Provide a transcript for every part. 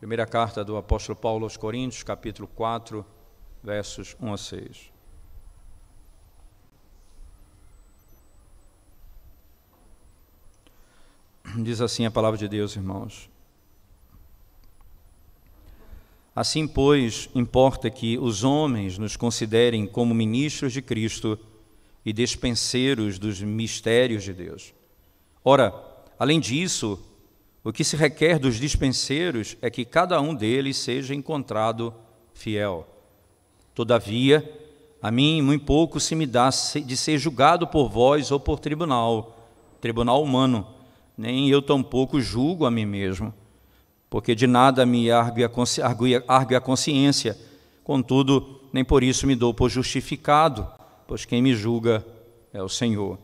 Primeira carta do apóstolo Paulo aos Coríntios, capítulo 4, versos 1 a 6. Diz assim a palavra de Deus, irmãos. Assim, pois, importa que os homens nos considerem como ministros de Cristo e despenseiros dos mistérios de Deus. Ora, além disso, o que se requer dos dispenseiros é que cada um deles seja encontrado fiel. Todavia, a mim muito pouco se me dá de ser julgado por vós ou por tribunal humano, nem eu tampouco julgo a mim mesmo, porque de nada me argue a consciência, contudo, nem por isso me dou por justificado, pois quem me julga é o Senhor.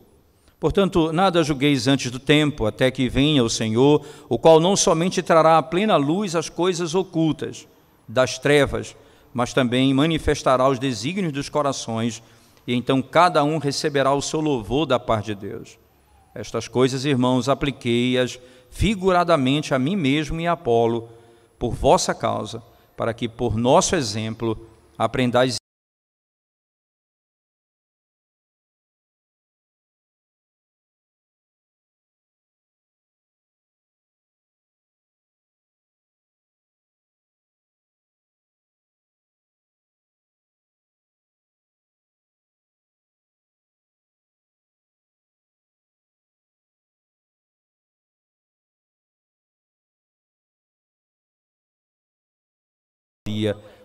Portanto, nada julgueis antes do tempo, até que venha o Senhor, o qual não somente trará à plena luz as coisas ocultas das trevas, mas também manifestará os desígnios dos corações, e então cada um receberá o seu louvor da parte de Deus. Estas coisas, irmãos, apliquei-as figuradamente a mim mesmo e a Apolo, por vossa causa, para que por nosso exemplo aprendais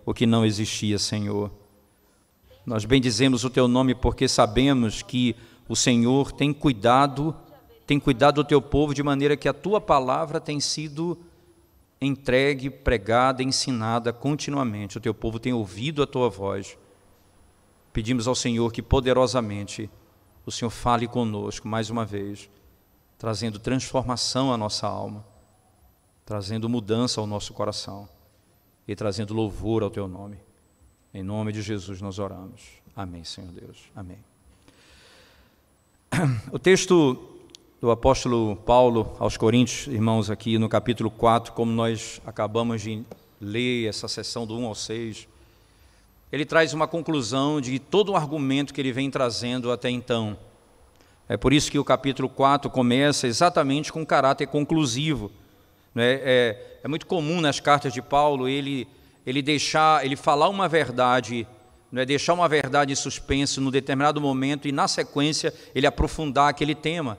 o que não existia, Senhor. Nós bendizemos o Teu nome porque sabemos que o Senhor tem cuidado do Teu povo, de maneira que a Tua palavra tem sido entregue, pregada, ensinada continuamente. O Teu povo tem ouvido a Tua voz. Pedimos ao Senhor que poderosamente o Senhor fale conosco mais uma vez, trazendo transformação à nossa alma, trazendo mudança ao nosso coração e trazendo louvor ao Teu nome. Em nome de Jesus nós oramos. Amém, Senhor Deus. Amém. O texto do apóstolo Paulo aos Coríntios, irmãos, aqui no capítulo 4, como nós acabamos de ler essa sessão do 1 ao 6, ele traz uma conclusão de todo o argumento que ele vem trazendo até então. É por isso que o capítulo 4 começa exatamente com um caráter conclusivo. É muito comum nas cartas de Paulo ele falar uma verdade, deixar uma verdade em suspenso num determinado momento e na sequência ele aprofundar aquele tema.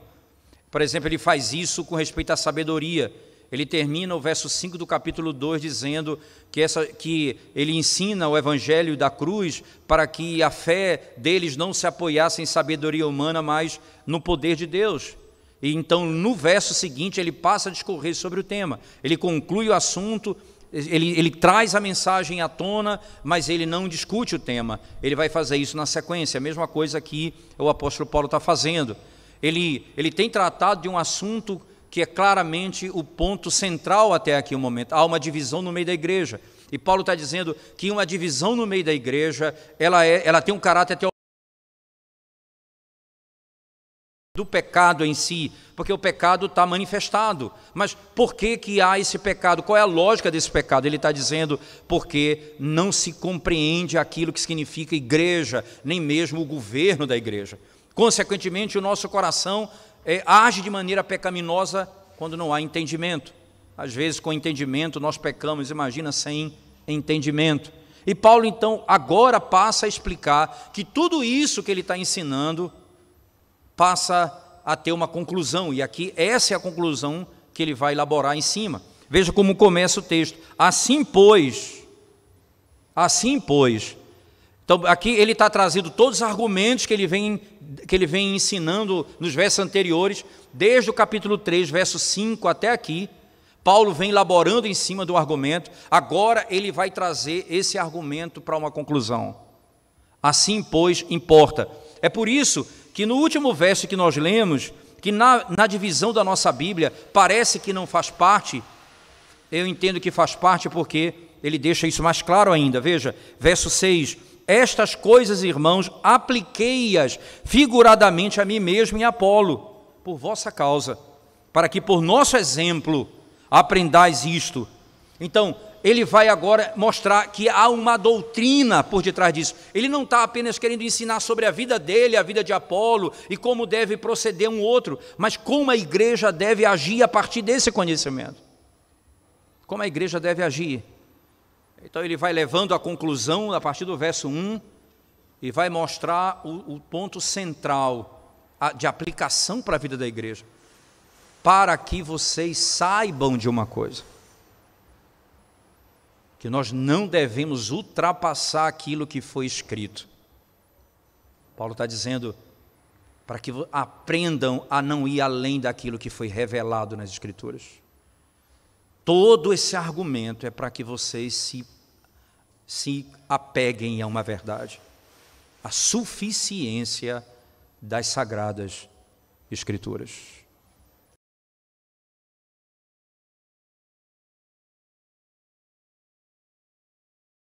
Por exemplo, ele faz isso com respeito à sabedoria. Ele termina o verso 5 do capítulo 2 dizendo que ele ensina o evangelho da cruz para que a fé deles não se apoiasse em sabedoria humana, mas no poder de Deus. E então, no verso seguinte, ele passa a discorrer sobre o tema. Ele conclui o assunto, ele traz a mensagem à tona, mas ele não discute o tema. Ele vai fazer isso na sequência, a mesma coisa que o apóstolo Paulo está fazendo. Ele tem tratado de um assunto que é claramente o ponto central até aqui o momento. Há uma divisão no meio da igreja. E Paulo está dizendo que uma divisão no meio da igreja, ela tem um caráter teológico do pecado em si, porque o pecado está manifestado. Mas por que há esse pecado? Qual é a lógica desse pecado? Ele está dizendo porque não se compreende aquilo que significa igreja, nem mesmo o governo da igreja. Consequentemente, o nosso coração age de maneira pecaminosa quando não há entendimento. Às vezes, com entendimento, nós pecamos, imagina sem entendimento. E Paulo, então, agora passa a explicar que tudo isso que ele está ensinando passa a ter uma conclusão, e aqui essa é a conclusão que ele vai elaborar em cima. Veja como começa o texto. Assim pois. Então aqui ele está trazendo todos os argumentos que ele vem ensinando nos versos anteriores, desde o capítulo 3, verso 5 até aqui. Paulo vem elaborando em cima do argumento, agora ele vai trazer esse argumento para uma conclusão. Assim pois importa. É por isso que no último verso que nós lemos, que na divisão da nossa Bíblia parece que não faz parte, eu entendo que faz parte porque ele deixa isso mais claro ainda. Veja, verso 6, estas coisas, irmãos, apliquei-as figuradamente a mim mesmo e a Apolo, por vossa causa, para que por nosso exemplo aprendais isto. Então, ele vai agora mostrar que há uma doutrina por detrás disso. Ele não está apenas querendo ensinar sobre a vida dele, a vida de Apolo, e como deve proceder um outro, mas como a igreja deve agir a partir desse conhecimento. Como a igreja deve agir. Então ele vai levando a conclusão a partir do verso 1 e vai mostrar o ponto central de aplicação para a vida da igreja. Para que vocês saibam de uma coisa, que nós não devemos ultrapassar aquilo que foi escrito. Paulo está dizendo para que aprendam a não ir além daquilo que foi revelado nas Escrituras. Todo esse argumento é para que vocês se apeguem a uma verdade, a suficiência das Sagradas Escrituras.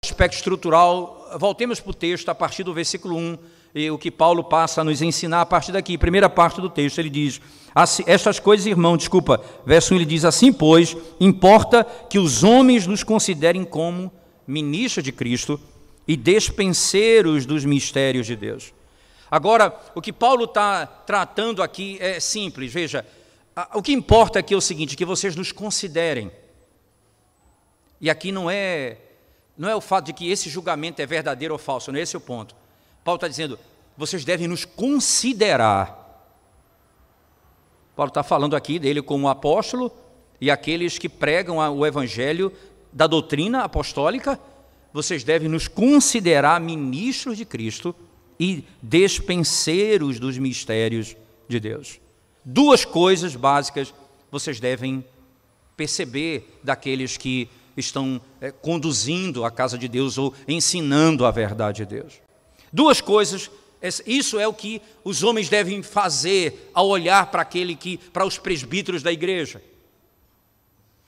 Aspecto estrutural, voltemos para o texto a partir do versículo 1, e o que Paulo passa a nos ensinar a partir daqui, primeira parte do texto, ele diz, estas coisas, verso 1 ele diz, assim pois, importa que os homens nos considerem como ministros de Cristo e despenseiros dos mistérios de Deus. Agora, o que Paulo está tratando aqui é simples, veja, o que importa aqui é o seguinte, que vocês nos considerem, e aqui não é o fato de que esse julgamento é verdadeiro ou falso, não é esse o ponto. Paulo está dizendo, vocês devem nos considerar. Paulo está falando aqui dele como apóstolo e aqueles que pregam o evangelho da doutrina apostólica, vocês devem nos considerar ministros de Cristo e despenseiros dos mistérios de Deus. Duas coisas básicas vocês devem perceber daqueles que estão conduzindo a casa de Deus ou ensinando a verdade de Deus. Duas coisas, isso é o que os homens devem fazer ao olhar para os presbíteros da igreja.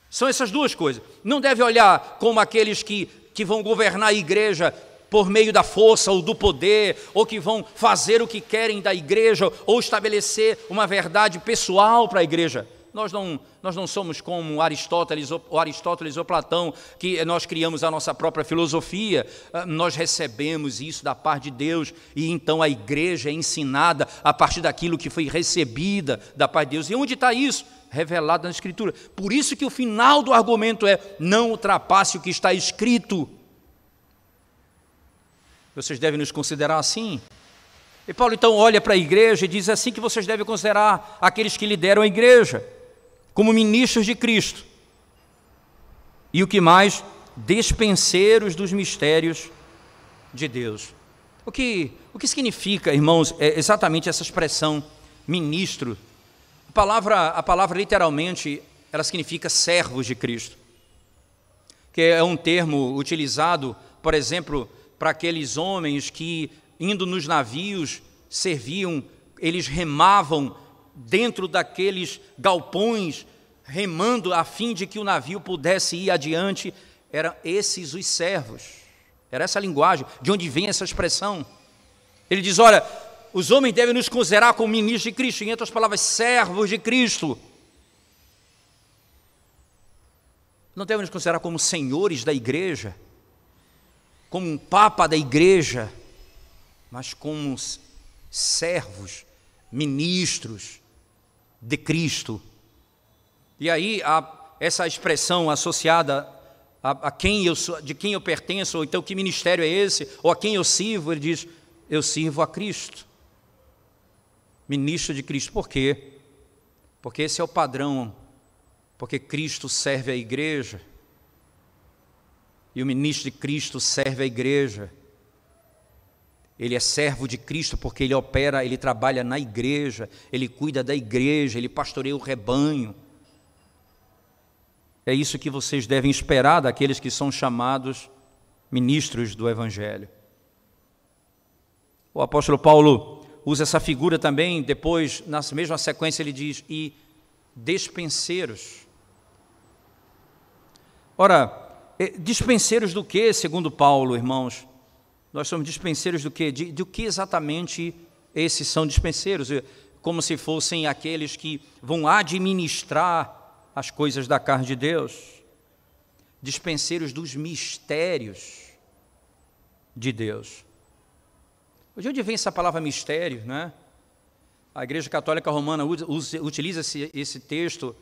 São essas duas coisas. Não deve olhar como aqueles que vão governar a igreja por meio da força ou do poder, ou que vão fazer o que querem da igreja, ou estabelecer uma verdade pessoal para a igreja. Nós não somos como Aristóteles ou Platão, que nós criamos a nossa própria filosofia, nós recebemos isso da parte de Deus, e então a igreja é ensinada a partir daquilo que foi recebida da parte de Deus. E onde está isso? Revelado na Escritura. Por isso que o final do argumento é, não ultrapasse o que está escrito. Vocês devem nos considerar assim. E Paulo então olha para a igreja e diz assim que vocês devem considerar aqueles que lideram a igreja como ministros de Cristo. E o que mais? Despenseiros dos mistérios de Deus. O que significa, irmãos, exatamente essa expressão ministro? A palavra literalmente, ela significa servos de Cristo, que é um termo utilizado, por exemplo, para aqueles homens que, indo nos navios, serviam, eles remavam dentro daqueles galpões, remando a fim de que o navio pudesse ir adiante. Eram esses os servos, era essa a linguagem, de onde vem essa expressão. Ele diz, olha, os homens devem nos considerar como ministros de Cristo, em outras palavras, servos de Cristo. Não devem nos considerar como senhores da igreja, como um papa da igreja, mas como servos, ministros de Cristo. E aí essa expressão associada a quem eu sou, de quem eu pertenço, ou então que ministério é esse, ou a quem eu sirvo, ele diz, eu sirvo a Cristo, ministro de Cristo. Por quê? Porque esse é o padrão, porque Cristo serve a igreja, e o ministro de Cristo serve a igreja. Ele é servo de Cristo porque ele opera, ele trabalha na igreja, ele cuida da igreja, ele pastoreia o rebanho. É isso que vocês devem esperar daqueles que são chamados ministros do Evangelho. O apóstolo Paulo usa essa figura também, depois, na mesma sequência, ele diz, e despenseiros. Ora, dispenseiros do que, segundo Paulo, irmãos? Nós somos dispenseiros do quê? Do que exatamente esses são dispenseiros? Como se fossem aqueles que vão administrar as coisas da carne de Deus. dispenseiros dos mistérios de Deus. De onde vem essa palavra mistério, né? A Igreja Católica Romana utiliza esse texto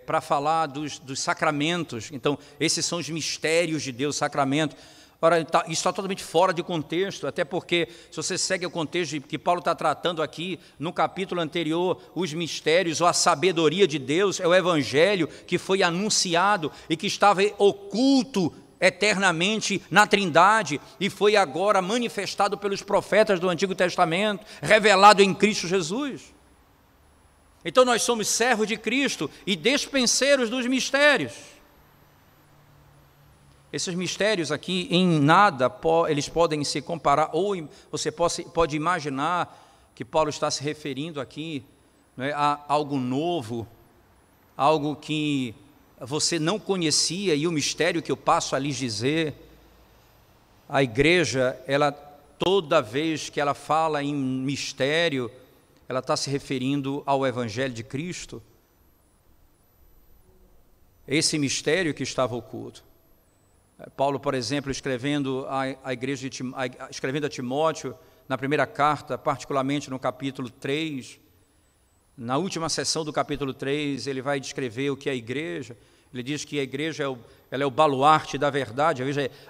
para falar dos sacramentos. Então, esses são os mistérios de Deus, sacramento. Ora, isso está totalmente fora de contexto, até porque, se você segue o contexto que Paulo está tratando aqui, no capítulo anterior, os mistérios ou a sabedoria de Deus, é o Evangelho que foi anunciado e que estava oculto eternamente na Trindade e foi agora manifestado pelos profetas do Antigo Testamento, revelado em Cristo Jesus. Então nós somos servos de Cristo e dispenseiros dos mistérios. Esses mistérios aqui, em nada, eles podem se comparar, ou você pode imaginar que Paulo está se referindo aqui, né, a algo novo, algo que você não conhecia, e o mistério que eu passo a lhes dizer. A igreja, ela, toda vez que ela fala em mistério, ela está se referindo ao Evangelho de Cristo, esse mistério que estava oculto. Paulo, por exemplo, escrevendo a Timóteo, na primeira carta, particularmente no capítulo 3, na última seção do capítulo 3, ele vai descrever o que é a igreja. Ele diz que a igreja ela é o baluarte da verdade.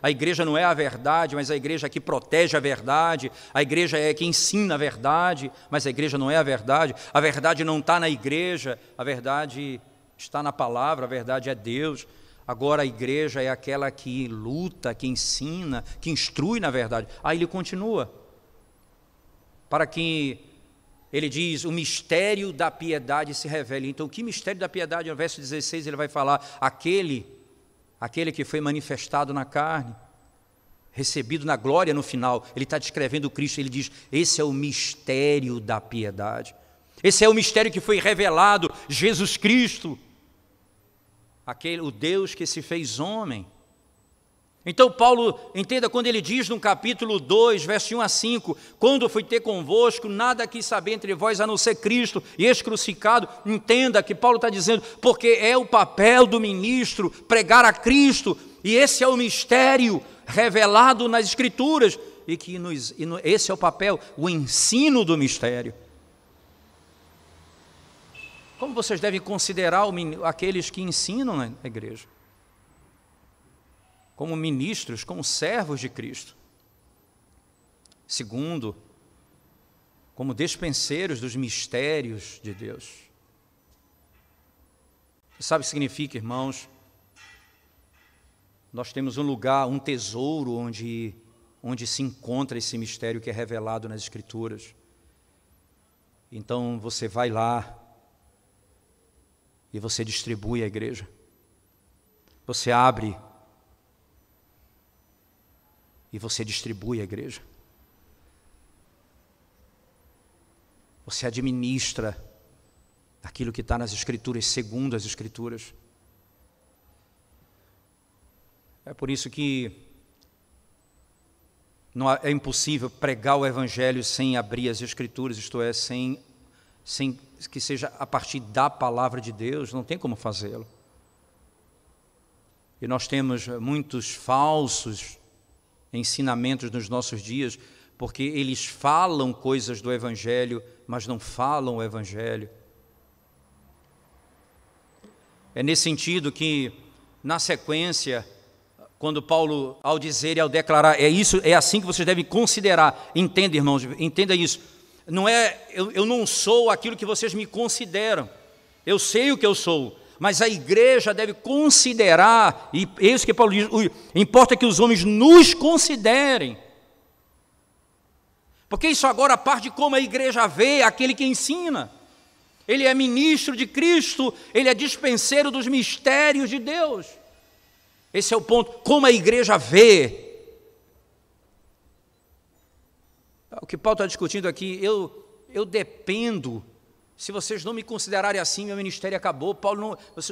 A igreja não é a verdade, mas a igreja é que protege a verdade. A igreja é que ensina a verdade, mas a igreja não é a verdade. A verdade não está na igreja, a verdade está na palavra, a verdade é Deus. Agora a igreja é aquela que luta, que ensina, que instrui na verdade. Aí ele continua, para que ele diz, o mistério da piedade se revele. Então, que mistério da piedade? No verso 16 ele vai falar, aquele que foi manifestado na carne, recebido na glória no final. Ele está descrevendo o Cristo, ele diz, esse é o mistério da piedade. Esse é o mistério que foi revelado, Jesus Cristo, o Deus que se fez homem. Então Paulo, entenda, quando ele diz no capítulo 2, verso 1 a 5, quando fui ter convosco, nada quis saber entre vós a não ser Cristo e esse crucificado, entenda que Paulo está dizendo, porque é o papel do ministro pregar a Cristo, e esse é o mistério revelado nas Escrituras, e que esse é o papel, o ensino do mistério. Como vocês devem considerar aqueles que ensinam na igreja? Como ministros, como servos de Cristo. Segundo, como dispenseiros dos mistérios de Deus. Você sabe o que significa, irmãos? Nós temos um lugar, um tesouro onde se encontra esse mistério que é revelado nas Escrituras. Então você vai lá e você distribui a igreja. Você abre e você distribui a igreja. Você administra aquilo que está nas Escrituras, segundo as Escrituras. É por isso que é impossível pregar o Evangelho sem abrir as Escrituras, isto é, sem que seja a partir da palavra de Deus, não tem como fazê-lo. E nós temos muitos falsos ensinamentos nos nossos dias, porque eles falam coisas do Evangelho, mas não falam o Evangelho. É nesse sentido que, na sequência, quando Paulo, ao dizer e ao declarar, é assim que vocês devem considerar, entenda, irmãos, entenda isso, não é, eu não sou aquilo que vocês me consideram, eu sei o que eu sou, mas a igreja deve considerar, e é isso que Paulo diz, importa que os homens nos considerem, porque isso agora parte de como a igreja vê aquele que ensina. Ele é ministro de Cristo, ele é dispenseiro dos mistérios de Deus. Esse é o ponto, como a igreja vê. O que Paulo está discutindo aqui, eu dependo. Se vocês não me considerarem assim, meu ministério acabou.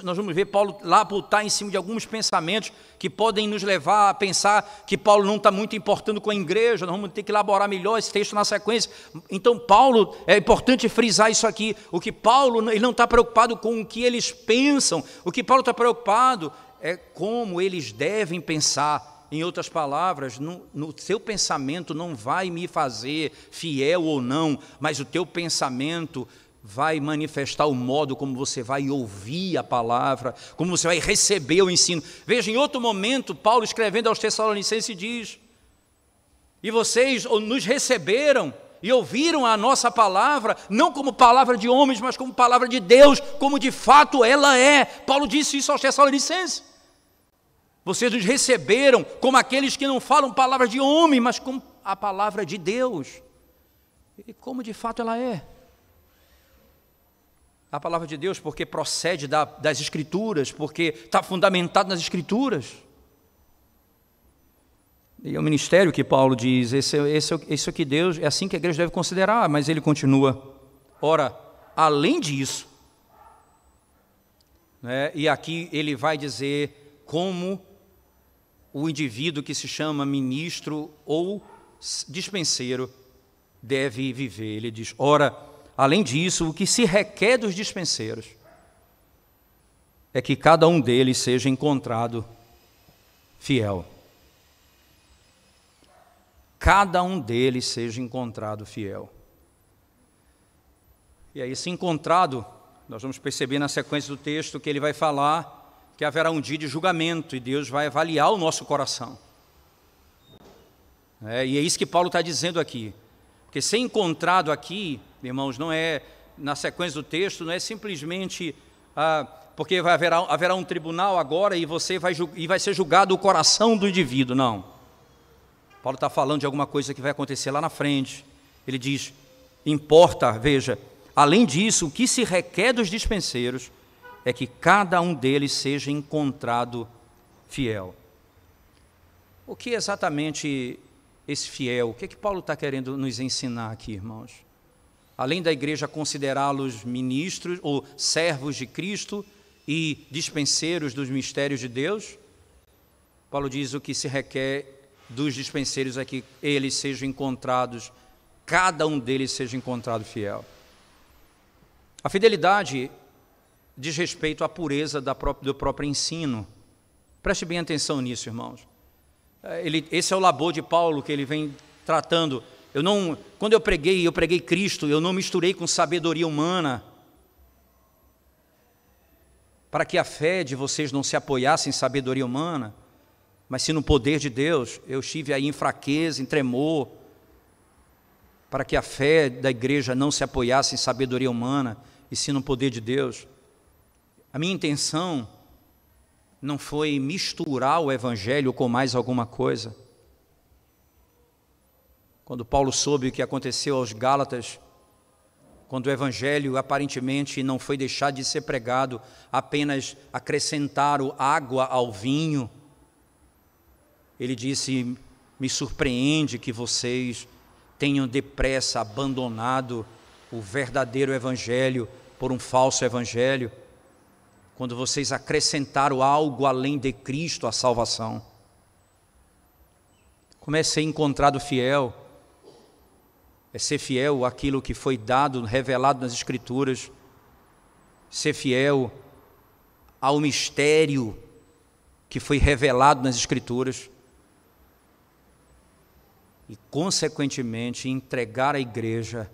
Nós vamos ver Paulo lá botar em cima de alguns pensamentos que podem nos levar a pensar que Paulo não está muito importando com a igreja, nós vamos ter que elaborar melhor esse texto na sequência. Então Paulo, é importante frisar isso aqui, ele não está preocupado com o que eles pensam, o que Paulo está preocupado é como eles devem pensar. Em outras palavras, no seu pensamento não vai me fazer fiel ou não, mas o teu pensamento vai manifestar o modo como você vai ouvir a palavra, como você vai receber o ensino. Veja, em outro momento, Paulo escrevendo aos Tessalonicenses diz: e vocês nos receberam e ouviram a nossa palavra, não como palavra de homens, mas como palavra de Deus, como de fato ela é. Paulo disse isso aos Tessalonicenses. Vocês nos receberam como aqueles que não falam palavra de homem, mas como a palavra de Deus, e como de fato ela é. A palavra de Deus porque procede das Escrituras, porque está fundamentado nas Escrituras. E é o ministério que Paulo diz, esse é o que Deus, é assim que a igreja deve considerar, mas ele continua. Ora, além disso, né, e aqui ele vai dizer como o indivíduo que se chama ministro ou dispenseiro deve viver. Ele diz, ora, além disso, o que se requer dos dispenseiros é que cada um deles seja encontrado fiel. Cada um deles seja encontrado fiel. E aí, esse encontrado, nós vamos perceber na sequência do texto que ele vai falar que haverá um dia de julgamento e Deus vai avaliar o nosso coração. E é isso que Paulo está dizendo aqui. Porque ser encontrado aqui, irmãos, não é, na sequência do texto, não é simplesmente porque haverá um tribunal agora e vai ser julgado o coração do indivíduo, não. Paulo está falando de alguma coisa que vai acontecer lá na frente. Ele diz, importa, veja, além disso, o que se requer dos dispenseiros é que cada um deles seja encontrado fiel. O que é exatamente esse fiel? O que é que Paulo está querendo nos ensinar aqui, irmãos? Além da igreja considerá-los ministros ou servos de Cristo e dispenseiros dos mistérios de Deus, Paulo diz o que se requer dos dispenseiros é que eles sejam encontrados, cada um deles seja encontrado fiel. A fidelidade diz respeito à pureza do próprio ensino. Preste bem atenção nisso, irmãos. Esse é o labor de Paulo que ele vem tratando. Quando eu preguei Cristo, eu não misturei com sabedoria humana, para que a fé de vocês não se apoiasse em sabedoria humana, mas sim no poder de Deus. Eu estive aí em fraqueza, em tremor, para que a fé da igreja não se apoiasse em sabedoria humana, e sim no poder de Deus. A minha intenção não foi misturar o evangelho com mais alguma coisa. Quando Paulo soube o que aconteceu aos Gálatas, quando o evangelho aparentemente não foi deixado de ser pregado, apenas acrescentaram água ao vinho, ele disse, me surpreende que vocês tenham depressa abandonado o verdadeiro evangelho por um falso evangelho, quando vocês acrescentaram algo além de Cristo à salvação. Como é ser encontrado fiel? É ser fiel àquilo que foi dado, revelado nas Escrituras, ser fiel ao mistério que foi revelado nas Escrituras e, consequentemente, entregar à igreja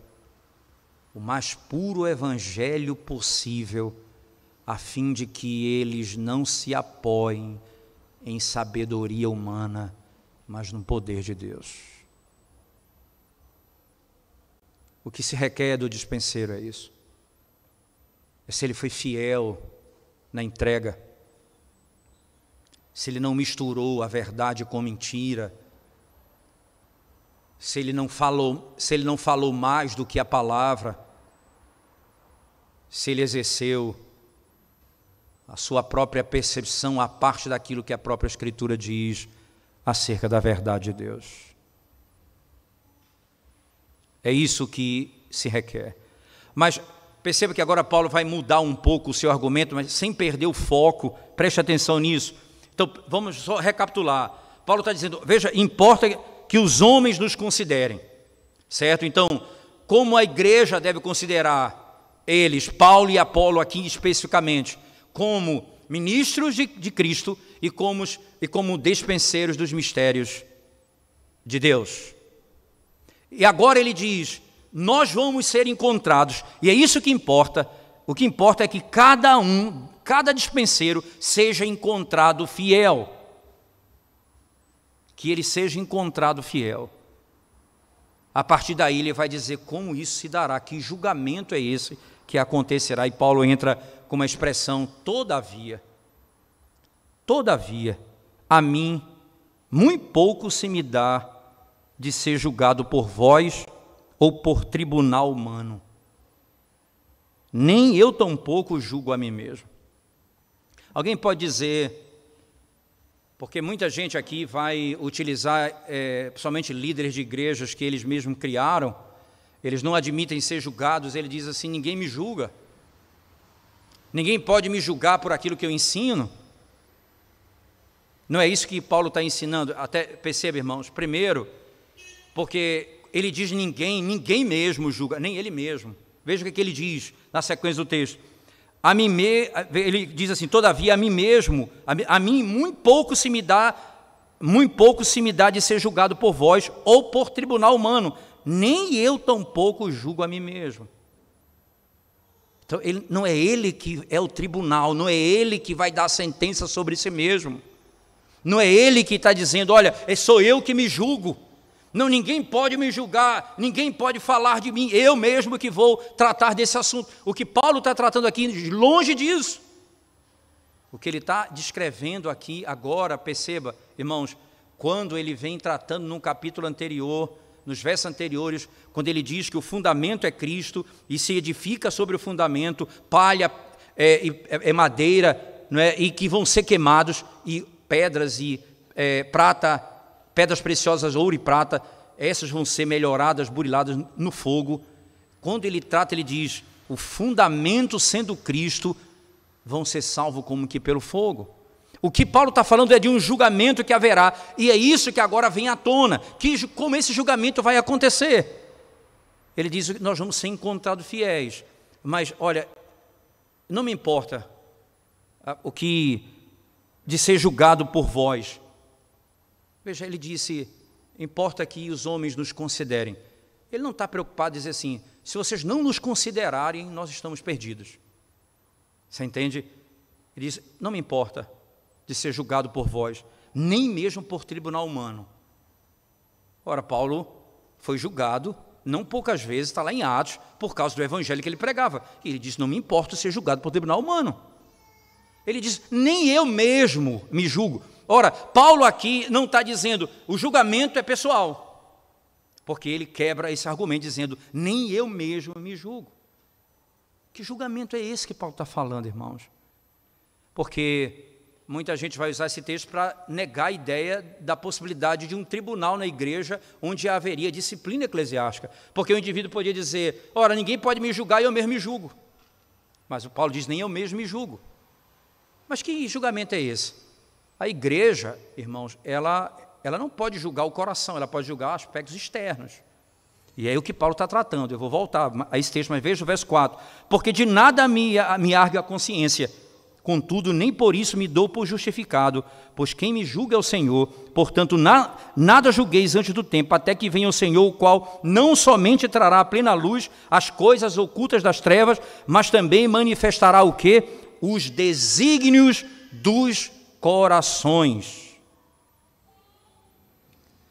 o mais puro evangelho possível, a fim de que eles não se apoiem em sabedoria humana, mas no poder de Deus. O que se requer do dispenseiro é isso. É se ele foi fiel na entrega, se ele não misturou a verdade com mentira, se ele não falou mais do que a palavra, se ele exerceu a sua própria percepção à parte daquilo que a própria Escritura diz acerca da verdade de Deus. É isso que se requer. Mas perceba que agora Paulo vai mudar um pouco o seu argumento, mas sem perder o foco. Preste atenção nisso. Então, vamos só recapitular. Paulo está dizendo, veja, importa que os homens nos considerem, certo? Então, como a igreja deve considerar eles, Paulo e Apolo aqui especificamente, como ministros de Cristo e como despenseiros dos mistérios de Deus. E agora ele diz, nós vamos ser encontrados, e é isso que importa. O que importa é que cada dispenseiro seja encontrado fiel. Que ele seja encontrado fiel. A partir daí ele vai dizer como isso se dará, que julgamento é esse que acontecerá. E Paulo entra com uma expressão, todavia, a mim muito pouco se me dá de ser julgado por vós ou por tribunal humano. Nem eu tampouco julgo a mim mesmo. Alguém pode dizer, porque muita gente aqui vai utilizar, principalmente líderes de igrejas que eles mesmos criaram, eles não admitem ser julgados, ele diz assim, ninguém me julga. Ninguém pode me julgar por aquilo que eu ensino. Não é isso que Paulo está ensinando. Até perceba, irmãos, primeiro, porque ele diz ninguém mesmo julga, nem ele mesmo. Veja o que ele diz na sequência do texto. Ele diz assim, todavia a mim mesmo, a mim muito pouco se me dá de ser julgado por vós ou por tribunal humano, nem eu tampouco julgo a mim mesmo. Então, não é ele que é o tribunal, não é ele que vai dar a sentença sobre si mesmo, não é ele que está dizendo, olha, sou eu que me julgo. Não, ninguém pode me julgar, ninguém pode falar de mim, eu mesmo que vou tratar desse assunto. O que Paulo está tratando aqui, longe disso. O que ele está descrevendo aqui agora, perceba, irmãos, quando ele vem tratando num capítulo anterior, nos versos anteriores, quando ele diz que o fundamento é Cristo e se edifica sobre o fundamento, palha é madeira, não é? E que vão ser queimados, e pedras e prata, pedras preciosas, ouro e prata, essas vão ser melhoradas, buriladas no fogo. Quando ele trata, ele diz, o fundamento sendo Cristo, vão ser salvos como que pelo fogo. O que Paulo está falando é de um julgamento que haverá, e é isso que agora vem à tona, como esse julgamento vai acontecer. Ele diz que nós vamos ser encontrados fiéis, mas olha, não me importa o que de ser julgado por vós. Veja, ele disse, importa que os homens nos considerem. Ele não está preocupado em dizer assim, se vocês não nos considerarem, nós estamos perdidos. Você entende? Ele diz, não me importa de ser julgado por vós, nem mesmo por tribunal humano. Ora, Paulo foi julgado, não poucas vezes, está lá em Atos, por causa do evangelho que ele pregava. E ele disse, não me importa ser julgado por tribunal humano. Ele diz, nem eu mesmo me julgo. Ora, Paulo aqui não está dizendo, o julgamento é pessoal, porque ele quebra esse argumento dizendo, nem eu mesmo me julgo. Que julgamento é esse que Paulo está falando, irmãos? Porque muita gente vai usar esse texto para negar a ideia da possibilidade de um tribunal na igreja onde haveria disciplina eclesiástica, porque o indivíduo podia dizer, ora, ninguém pode me julgar e eu mesmo me julgo. Mas o Paulo diz, nem eu mesmo me julgo. Mas que julgamento é esse? A igreja, irmãos, ela não pode julgar o coração, ela pode julgar aspectos externos. E é o que Paulo está tratando. Eu vou voltar a esse texto, mas veja o verso 4. Porque de nada me argue a consciência, contudo, nem por isso me dou por justificado, pois quem me julga é o Senhor. Portanto, nada julgueis antes do tempo, até que venha o Senhor, o qual não somente trará à plena luz as coisas ocultas das trevas, mas também manifestará o quê? Os desígnios dos corações.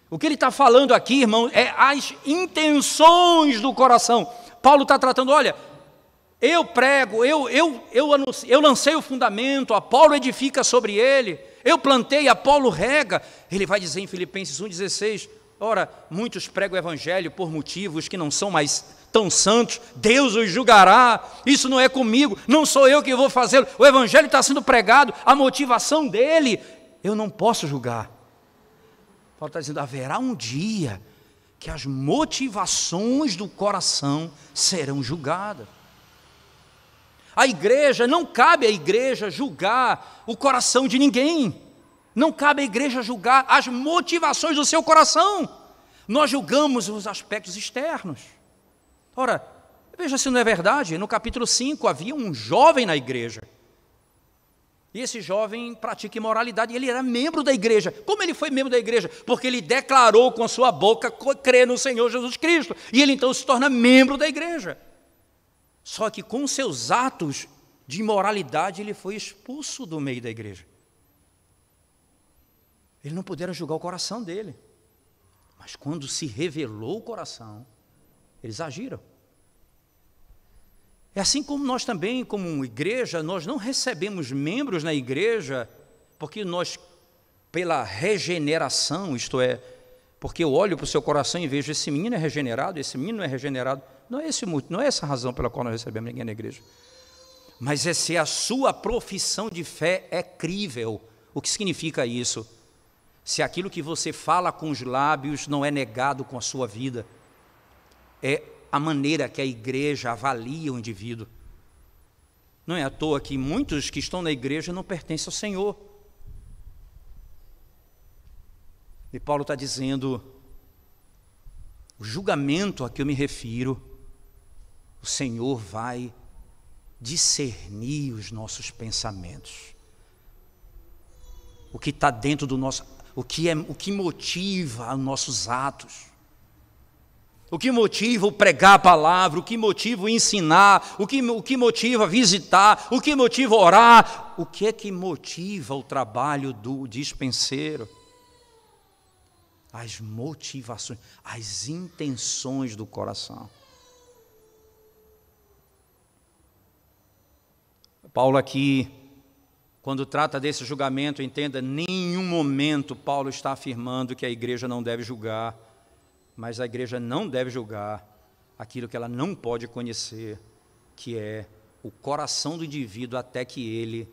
O que ele está falando aqui, irmão, é as intenções do coração. Paulo está tratando, olha, eu prego, eu lancei o fundamento, Apolo edifica sobre ele, eu plantei, Apolo rega. Ele vai dizer em Filipenses 1,16, ora, muitos pregam o evangelho por motivos que não são mais tão santos, Deus os julgará, isso não é comigo, não sou eu que vou fazê-lo, o evangelho está sendo pregado, a motivação dele, eu não posso julgar. Paulo está dizendo, haverá um dia que as motivações do coração serão julgadas. A igreja, não cabe à igreja julgar o coração de ninguém, não cabe à igreja julgar as motivações do seu coração, nós julgamos os aspectos externos. Ora, veja se não é verdade, no capítulo 5 havia um jovem na igreja, E esse jovem pratica imoralidade, ele era membro da igreja. Como ele foi membro da igreja? Porque ele declarou com a sua boca crer no Senhor Jesus Cristo. E ele então se torna membro da igreja. Só que com seus atos de imoralidade, ele foi expulso do meio da igreja. Eles não puderam julgar o coração dele. Mas quando se revelou o coração, eles agiram. É assim como nós também, como igreja, nós não recebemos membros na igreja, porque nós, pela regeneração, isto é, porque eu olho para o seu coração e vejo esse menino é regenerado, esse menino não é regenerado. Não é essa a razão pela qual nós recebemos ninguém na igreja. Mas é se a sua profissão de fé é crível. O que significa isso? Se aquilo que você fala com os lábios não é negado com a sua vida, é a maneira que a igreja avalia o indivíduo. Não é à toa que muitos que estão na igreja não pertencem ao Senhor. E Paulo está dizendo, o julgamento a que eu me refiro, o Senhor vai discernir os nossos pensamentos. O que está dentro do nosso, o que motiva os nossos atos. O que motiva o pregar a palavra, o que motiva o ensinar, o que motiva visitar, o que motiva orar, o que é que motiva o trabalho do dispenseiro? As motivações, as intenções do coração. Paulo aqui, quando trata desse julgamento, entenda, em nenhum momento Paulo está afirmando que a igreja não deve julgar, mas a igreja não deve julgar aquilo que ela não pode conhecer, que é o coração do indivíduo até que ele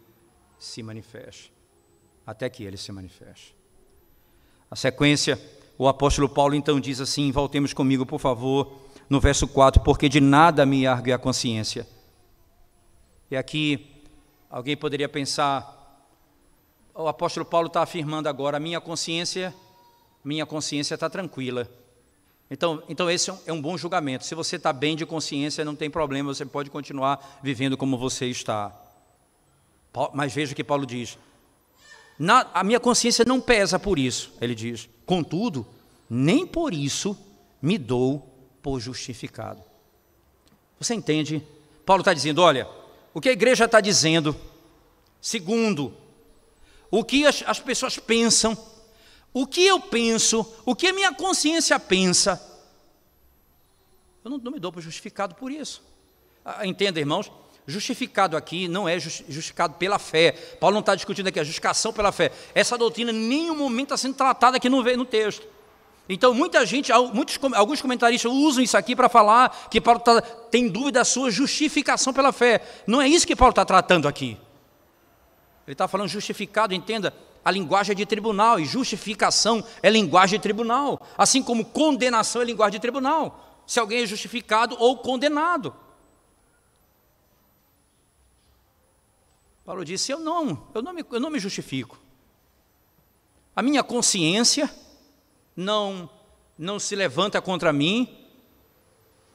se manifeste. Até que ele se manifeste. A sequência, o apóstolo Paulo então diz assim, voltemos comigo por favor, no verso 4, porque de nada me argue a consciência. E aqui, alguém poderia pensar, o apóstolo Paulo está afirmando agora, minha consciência está tranquila. Então esse é um bom julgamento. Se você está bem de consciência, não tem problema, você pode continuar vivendo como você está. Mas veja o que Paulo diz. A minha consciência não pesa por isso, ele diz. Contudo, nem por isso me dou por justificado. Você entende? Paulo está dizendo, olha, o que a igreja está dizendo, segundo, o que as pessoas pensam, o que eu penso, o que a minha consciência pensa, eu não me dou por justificado por isso. Entenda, irmãos, justificado aqui não é justificado pela fé. Paulo não está discutindo aqui a justificação pela fé. Essa doutrina em nenhum momento está sendo tratada aqui no texto. Então muita gente, alguns comentaristas usam isso aqui para falar que Paulo tem dúvida da sua justificação pela fé. Não é isso que Paulo está tratando aqui. Ele está falando justificado, entenda, a linguagem é de tribunal, e justificação é linguagem de tribunal, assim como condenação é linguagem de tribunal, se alguém é justificado ou condenado. Paulo disse, eu não me justifico, a minha consciência não se levanta contra mim,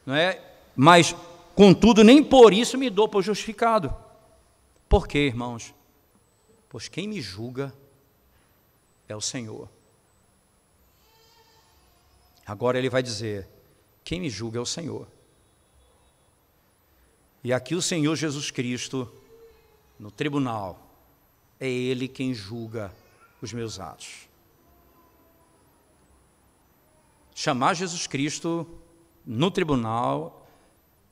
não é? Mas, contudo, nem por isso me dou por justificado. Por quê, irmãos? Pois quem me julga é o Senhor. Agora ele vai dizer, quem me julga é o Senhor. E aqui o Senhor Jesus Cristo, no tribunal, é Ele quem julga os meus atos. Chamar Jesus Cristo no tribunal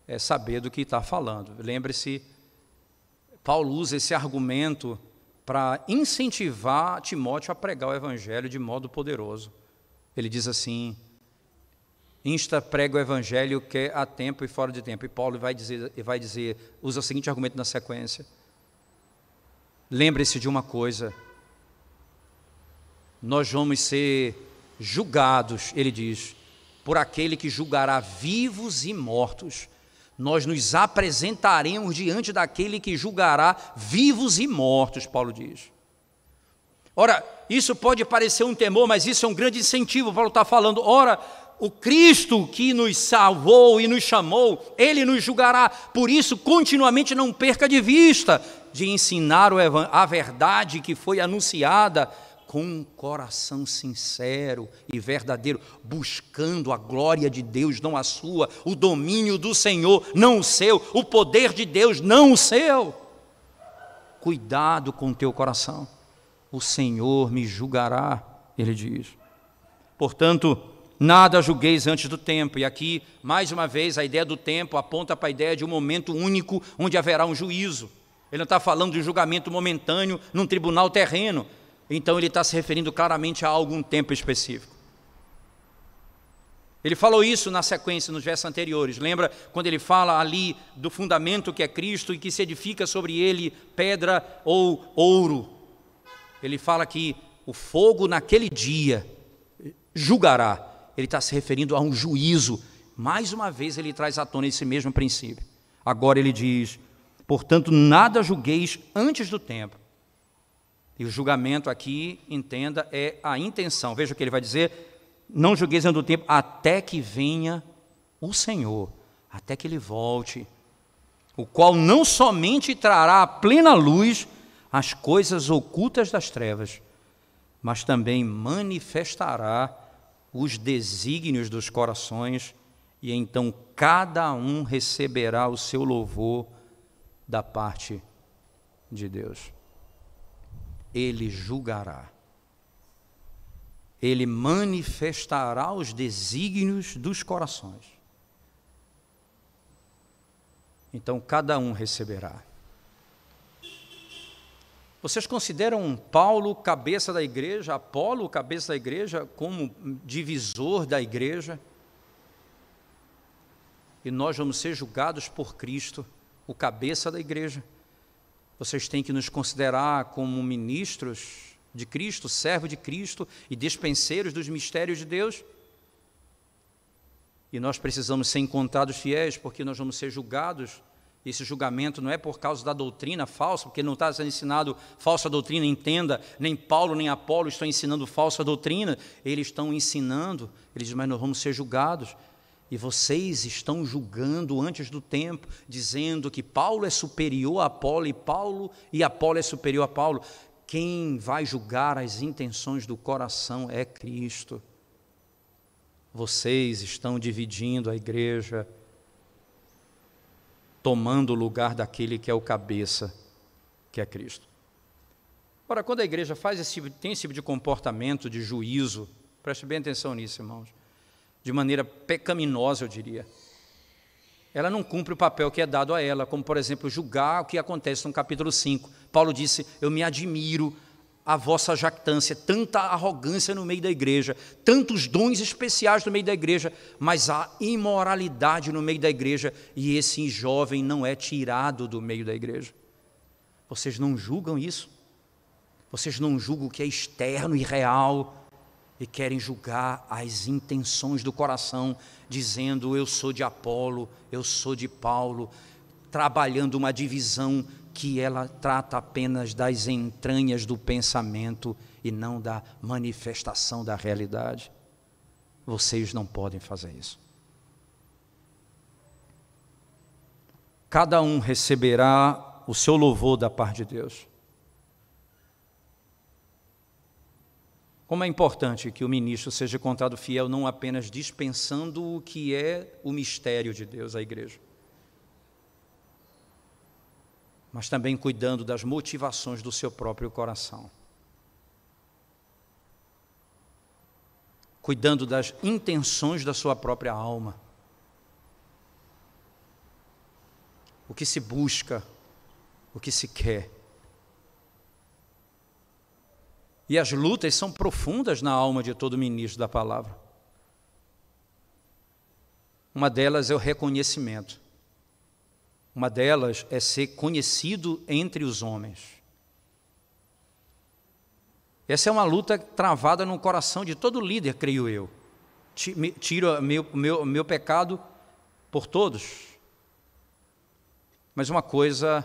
é saber do que está falando. Lembre-se, Paulo usa esse argumento para incentivar Timóteo a pregar o Evangelho de modo poderoso. Ele diz assim, prega o Evangelho que é a tempo e fora de tempo. E Paulo vai dizer, usa o seguinte argumento na sequência. Lembre-se de uma coisa, nós vamos ser julgados, ele diz, por aquele que julgará vivos e mortos. Nós nos apresentaremos diante daquele que julgará vivos e mortos, Paulo diz. Ora, isso pode parecer um temor, mas isso é um grande incentivo. Paulo está falando, ora, o Cristo que nos salvou e nos chamou, Ele nos julgará. Por isso, continuamente não perca de vista. de ensinar a verdade que foi anunciada com um coração sincero e verdadeiro, buscando a glória de Deus, não a sua, o domínio do Senhor, não o seu, o poder de Deus, não o seu. Cuidado com o teu coração, o Senhor me julgará, ele diz. Portanto, nada julgueis antes do tempo. E aqui, mais uma vez, a ideia do tempo aponta para a ideia de um momento único onde haverá um juízo. Ele não está falando de um julgamento momentâneo num tribunal terreno. Então ele está se referindo claramente a algum tempo específico. Ele falou isso na sequência, nos versos anteriores. Lembra quando ele fala ali do fundamento que é Cristo e que se edifica sobre ele pedra ou ouro? Ele fala que o fogo naquele dia julgará. Ele está se referindo a um juízo. Mais uma vez ele traz à tona esse mesmo princípio. Agora ele diz, portanto, nada julgueis antes do tempo. E o julgamento aqui, entenda, é a intenção. Veja o que ele vai dizer, não julgueis antes do tempo, até que venha o Senhor, até que ele volte, o qual não somente trará à plena luz as coisas ocultas das trevas, mas também manifestará os desígnios dos corações, e então cada um receberá o seu louvor da parte de Deus. Ele julgará, ele manifestará os desígnios dos corações. Então cada um receberá. Vocês consideram Paulo cabeça da igreja, Apolo cabeça da igreja, como divisor da igreja? E nós vamos ser julgados por Cristo, o cabeça da igreja. Vocês têm que nos considerar como ministros de Cristo, servos de Cristo e dispenseiros dos mistérios de Deus. E nós precisamos ser encontrados fiéis, porque nós vamos ser julgados. Esse julgamento não é por causa da doutrina falsa, porque não está sendo ensinado falsa doutrina, entenda, nem Paulo nem Apolo estão ensinando falsa doutrina, eles estão ensinando, eles dizem, mas nós vamos ser julgados. E vocês estão julgando antes do tempo, dizendo que Paulo é superior a Apolo e Apolo é superior a Paulo. Quem vai julgar as intenções do coração é Cristo. Vocês estão dividindo a igreja, tomando o lugar daquele que é o cabeça, que é Cristo. Ora, quando a igreja tem esse tipo de comportamento de juízo, preste bem atenção nisso, irmãos, de maneira pecaminosa, eu diria. Ela não cumpre o papel que é dado a ela, como, por exemplo, julgar o que acontece no capítulo 5. Paulo disse, eu me admiro a vossa jactância, tanta arrogância no meio da igreja, tantos dons especiais no meio da igreja, mas há imoralidade no meio da igreja, e esse jovem não é tirado do meio da igreja. Vocês não julgam isso? Vocês não julgam o que é externo e real, e querem julgar as intenções do coração, dizendo, eu sou de Apolo, eu sou de Paulo, trabalhando uma divisão que ela trata apenas das entranhas do pensamento e não da manifestação da realidade. Vocês não podem fazer isso. Cada um receberá o seu louvor da parte de Deus. Como é importante que o ministro seja encontrado fiel, não apenas dispensando o que é o mistério de Deus à igreja, mas também cuidando das motivações do seu próprio coração, cuidando das intenções da sua própria alma, o que se busca, o que se quer. E as lutas são profundas na alma de todo ministro da palavra. Uma delas é o reconhecimento. Uma delas é ser conhecido entre os homens. Essa é uma luta travada no coração de todo líder, creio eu. Tiro meu pecado por todos. Mas uma coisa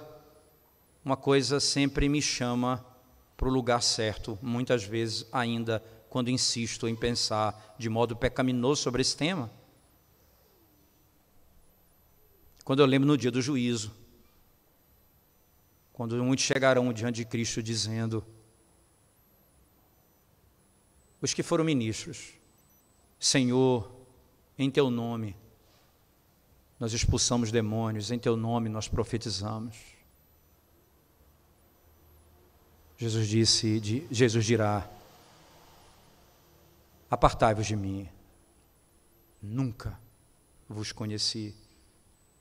sempre me chama para o lugar certo, muitas vezes ainda quando insisto em pensar de modo pecaminoso sobre esse tema. Quando eu lembro no dia do juízo, quando muitos chegarão diante de Cristo dizendo, os que foram ministros, Senhor, em Teu nome nós expulsamos demônios, em Teu nome nós profetizamos. Jesus dirá, apartai-vos de mim, nunca vos conheci.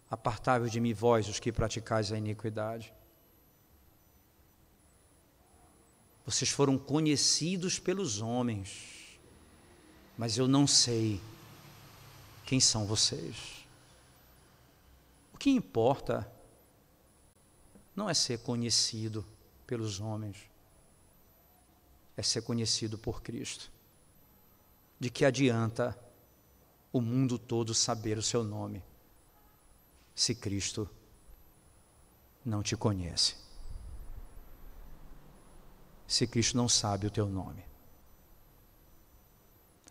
Apartai-vos de mim, vós, os que praticais a iniquidade. Vocês foram conhecidos pelos homens, mas eu não sei quem são vocês. O que importa não é ser conhecido pelos homens, é ser conhecido por Cristo. De que adianta o mundo todo saber o seu nome, se Cristo não te conhece? Se Cristo não sabe o teu nome.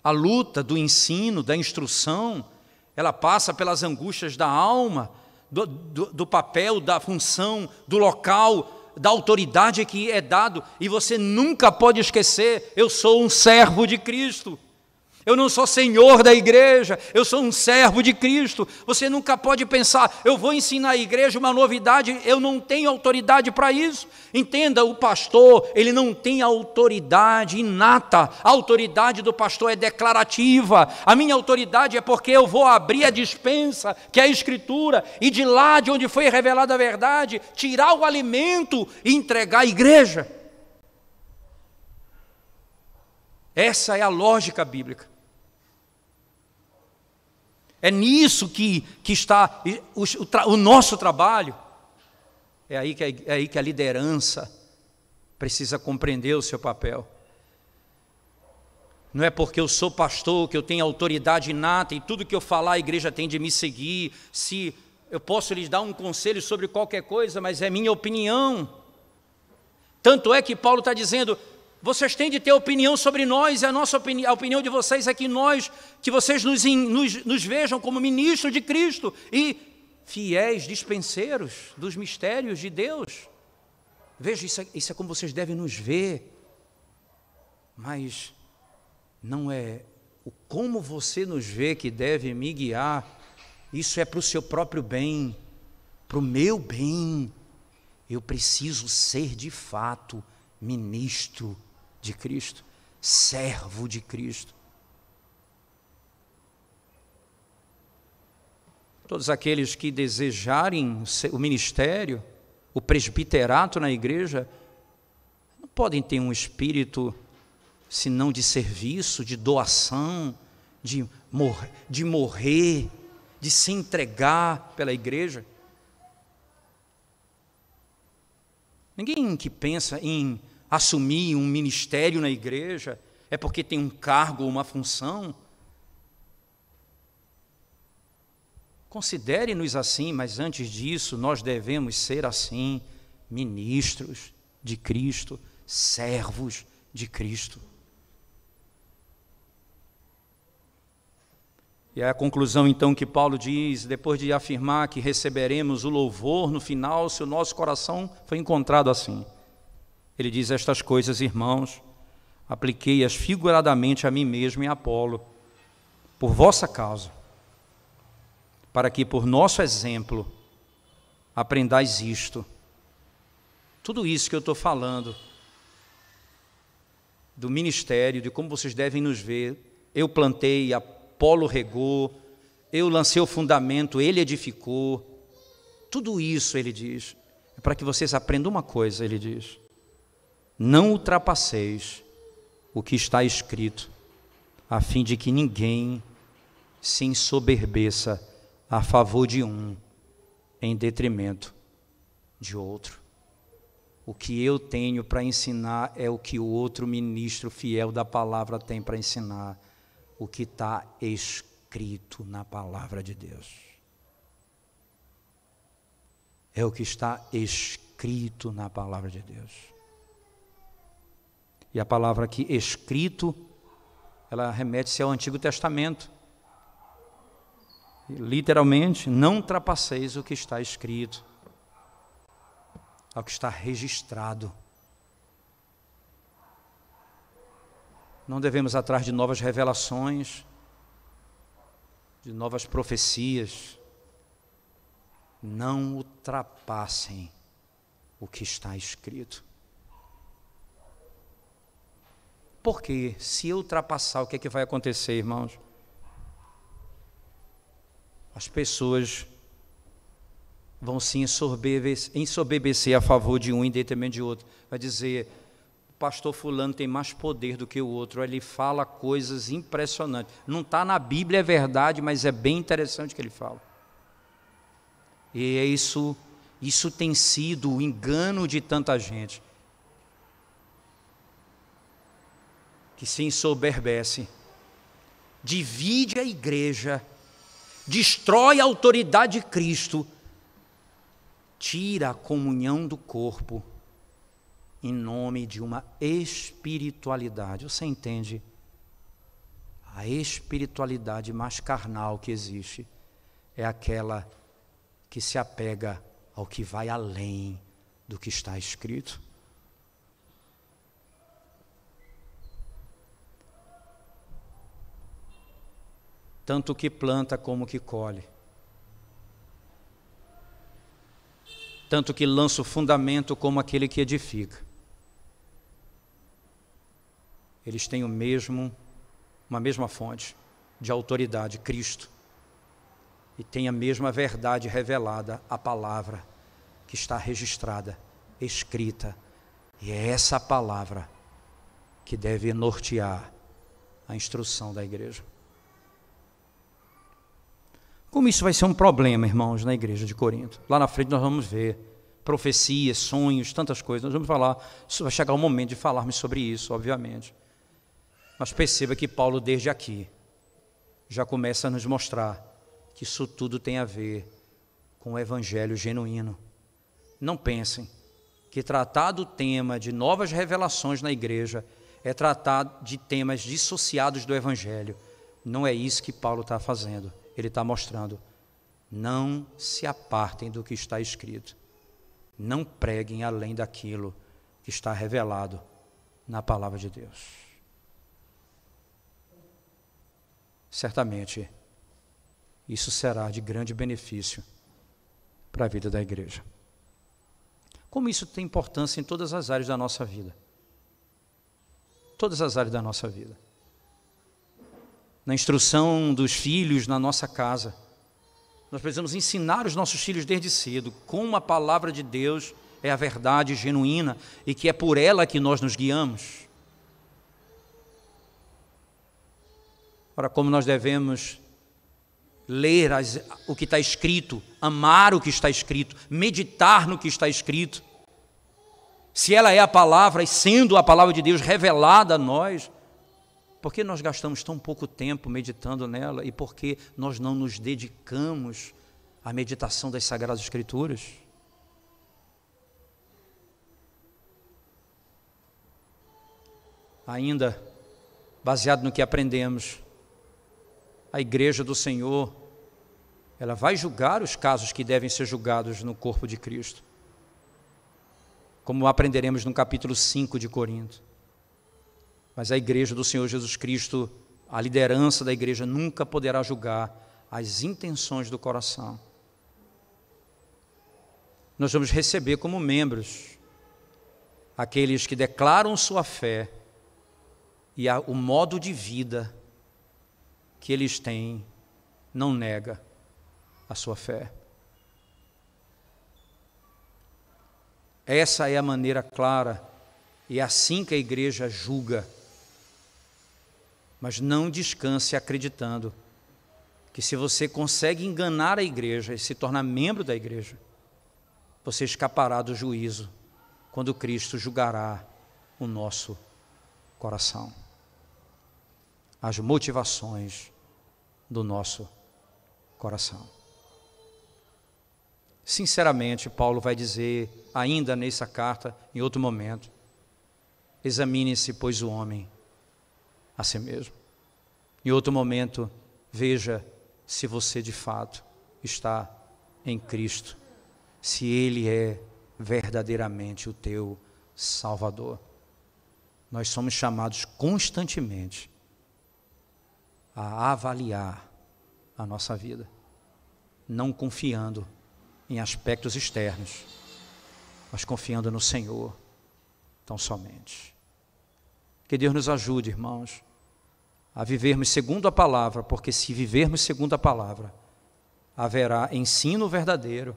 A luta do ensino, da instrução, ela passa pelas angústias da alma, do papel, da função, do local, da autoridade que é dado, e você nunca pode esquecer, eu sou um servo de Cristo. Eu não sou senhor da igreja, eu sou um servo de Cristo. Você nunca pode pensar, eu vou ensinar a igreja uma novidade, eu não tenho autoridade para isso. Entenda, o pastor, ele não tem autoridade inata. A autoridade do pastor é declarativa. A minha autoridade é porque eu vou abrir a despensa, que é a Escritura, e de lá de onde foi revelada a verdade, tirar o alimento e entregar à igreja. Essa é a lógica bíblica. É nisso que está o nosso trabalho. É aí que a liderança precisa compreender o seu papel. Não é porque eu sou pastor que eu tenho autoridade inata e tudo que eu falar a igreja tem de me seguir. Se eu posso lhes dar um conselho sobre qualquer coisa, mas é minha opinião. Tanto é que Paulo está dizendo, vocês têm de ter opinião sobre nós, e a opinião de vocês é que vocês nos vejam como ministros de Cristo e fiéis dispenseiros dos mistérios de Deus. Veja, isso é como vocês devem nos ver, mas não é o como você nos vê que deve me guiar, isso é para o seu próprio bem, para o meu bem. Eu preciso ser de fato ministro de Cristo, servo de Cristo. Todos aqueles que desejarem o ministério, o presbiterato na igreja, não podem ter um espírito senão de serviço, de doação, de morrer, de se entregar pela igreja. Ninguém que pensa em assumir um ministério na igreja é porque tem um cargo ou uma função. Considere-nos assim, mas antes disso nós devemos ser assim, ministros de Cristo, servos de Cristo. E é a conclusão então que Paulo diz, depois de afirmar que receberemos o louvor no final, se o nosso coração foi encontrado assim. Ele diz, estas coisas, irmãos, apliquei-as figuradamente a mim mesmo e a Apolo, por vossa causa, para que por nosso exemplo aprendais isto. Tudo isso que eu estou falando, do ministério, de como vocês devem nos ver, eu plantei, Apolo regou, eu lancei o fundamento, ele edificou, tudo isso, ele diz, é para que vocês aprendam uma coisa, ele diz, não ultrapasseis o que está escrito, a fim de que ninguém se ensoberbeça a favor de um, em detrimento de outro. O que eu tenho para ensinar é o que o outro ministro fiel da palavra tem para ensinar, o que está escrito na palavra de Deus. É o que está escrito na palavra de Deus. E a palavra aqui, escrito, ela remete-se ao Antigo Testamento. Literalmente, não ultrapasseis o que está escrito. ao que está registrado. Não devemos ir atrás de novas revelações, de novas profecias. Não ultrapassem o que está escrito. Porque se eu ultrapassar, o que é que vai acontecer, irmãos? As pessoas vão se ensoberbecer a favor de um em detrimento de outro. Vai dizer, o pastor fulano tem mais poder do que o outro, ele fala coisas impressionantes. Não está na Bíblia, é verdade, mas é bem interessante o que ele fala. E é isso tem sido o engano de tanta gente, que se ensoberbece, divide a igreja, destrói a autoridade de Cristo, tira a comunhão do corpo, em nome de uma espiritualidade. Você entende? A espiritualidade mais carnal que existe é aquela que se apega ao que vai além do que está escrito. Tanto o que planta como o que colhe. Tanto o que lança o fundamento como aquele que edifica. Eles têm uma mesma fonte de autoridade, Cristo. E têm a mesma verdade revelada, a palavra que está registrada, escrita. E é essa palavra que deve nortear a instrução da igreja. Como isso vai ser um problema, irmãos, na igreja de Corinto? Lá na frente nós vamos ver profecias, sonhos, tantas coisas. Nós vamos falar, vai chegar o momento de falarmos sobre isso, obviamente. Mas perceba que Paulo, desde aqui, já começa a nos mostrar que isso tudo tem a ver com o evangelho genuíno. Não pensem que tratar do tema de novas revelações na igreja é tratar de temas dissociados do evangelho. Não é isso que Paulo está fazendo. Ele está mostrando, não se apartem do que está escrito. Não preguem além daquilo que está revelado na palavra de Deus. Certamente, isso será de grande benefício para a vida da igreja. Como isso tem importância em todas as áreas da nossa vida. Todas as áreas da nossa vida. Na instrução dos filhos na nossa casa. Nós precisamos ensinar os nossos filhos desde cedo como a palavra de Deus é a verdade genuína e que é por ela que nós nos guiamos. Ora, como nós devemos ler o que está escrito, amar o que está escrito, meditar no que está escrito. Se ela é a palavra e sendo a palavra de Deus revelada a nós, por que nós gastamos tão pouco tempo meditando nela e por que nós não nos dedicamos à meditação das Sagradas Escrituras? Ainda, baseado no que aprendemos, a igreja do Senhor, ela vai julgar os casos que devem ser julgados no corpo de Cristo, como aprenderemos no capítulo 5 de Corinto. Mas a igreja do Senhor Jesus Cristo, a liderança da igreja nunca poderá julgar as intenções do coração. Nós vamos receber como membros aqueles que declaram sua fé e o modo de vida que eles têm não nega a sua fé. Essa é a maneira clara e é assim que a igreja julga. Mas não descanse acreditando que se você consegue enganar a igreja e se tornar membro da igreja, você escapará do juízo quando Cristo julgará o nosso coração, as motivações do nosso coração. Sinceramente, Paulo vai dizer, ainda nessa carta, em outro momento, examine-se, pois, o homem a si mesmo. Em outro momento, veja se você de fato está em Cristo, se Ele é verdadeiramente o teu Salvador. Nós somos chamados constantemente a avaliar a nossa vida, não confiando em aspectos externos, mas confiando no Senhor, tão somente. Que Deus nos ajude, irmãos, a vivermos segundo a palavra, porque se vivermos segundo a palavra, haverá ensino verdadeiro,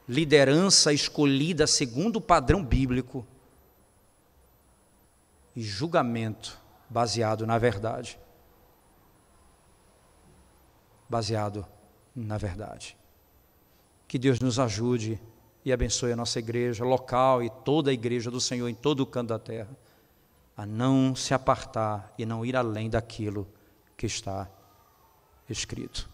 liderança escolhida segundo o padrão bíblico e julgamento baseado na verdade. Baseado na verdade. Que Deus nos ajude e abençoe a nossa igreja local e toda a igreja do Senhor em todo o canto da terra, a não se apartar e não ir além daquilo que está escrito.